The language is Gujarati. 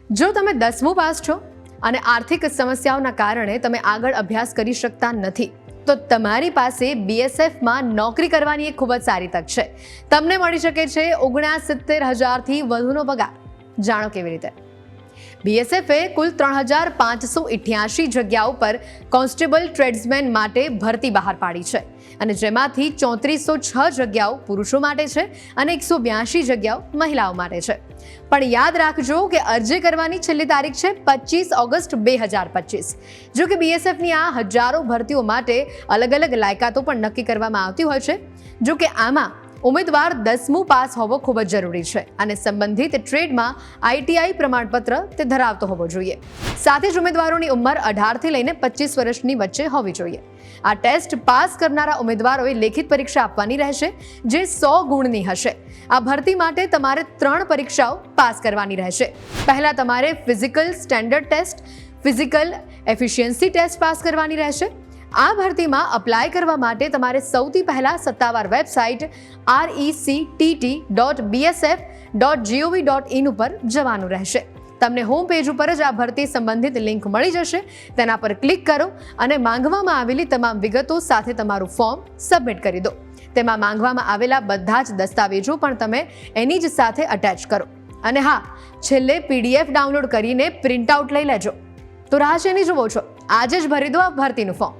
જો તમે 10મું પાસ છો અને આર્થિક સમસ્યાઓના કારણે તમે આગળ અભ્યાસ કરી શકતા નથી તો તમારી પાસે બીએસએફમાં નોકરી કરવાની એક ખૂબ જ સારી તક છે. તમને મળી શકે છે 69,000થી વધુનો પગાર. જાણો કેવી રીતે. બીએસએફે કુલ 3,588 જગ્યાઓ પર કોન્સ્ટેબલ ટ્રેડ્સમેન માટે ભરતી બહાર પાડી છે અને જેમાંથી 3406 જગ્યાઓ પુરુષો માટે છે અને 182 જગ્યાઓ મહિલાઓ માટે છે. પણ યાદ રાખજો કે અરજી કરવાની છેલ્લી તારીખ છે 25 ઓગસ્ટ 2025. જો કે બીએસએફની આ હજારો ભરતીઓ માટે અલગ અલગ લાયકાતો પણ નક્કી કરવામાં આવતી હોય છે. જો કે આમાં ઉમેદવાર 10મું પાસ હોવો ખૂબ જ જરૂરી છે અને સંબંધિત ટ્રેડમાં આઈટીઆઈ પ્રમાણપત્ર તે ધરાવતો હોવો જોઈએ. સાથે જ ઉમેદવારોની ઉંમર 18થી લઈને 25 વર્ષની વચ્ચે હોવી જોઈએ. આ ટેસ્ટ પાસ કરનારા ઉમેદવારોએ લેખિત પરીક્ષા આપવાની રહેશે જે 100 ગુણની હશે. આ ભરતી માટે તમારે 3 પરીક્ષાઓ પાસ કરવાની રહેશે. પહેલા તમારે physical standard test, physical efficiency test pass કરવાની રહેશે. આ ભરતીમાં અપ્લાય કરવા માટે તમારે સૌથી પહેલા સત્તાવાર વેબસાઇટ recc.bsf.gov.in ઉપર જવાનું રહેશે. તમને હોમ પેજ ઉપર જ આ ભરતી સંબંધિત લિંક મળી જશે. તેના પર ક્લિક કરો અને માંગવામાં આવેલી તમામ વિગતો સાથે તમારું ફોર્મ સબમિટ કરી દો. તેમાં માંગવામાં આવેલા બધા જ દસ્તાવેજો પણ તમે એની જ સાથે અટેચ કરો. અને હા, છેલ્લે પીડીએફ ડાઉનલોડ કરીને પ્રિન્ટ આઉટ લઈ લેજો. તો રાહ શેની જુઓ છો? આજે જ ભરી દો આ ભરતીનું ફોર્મ.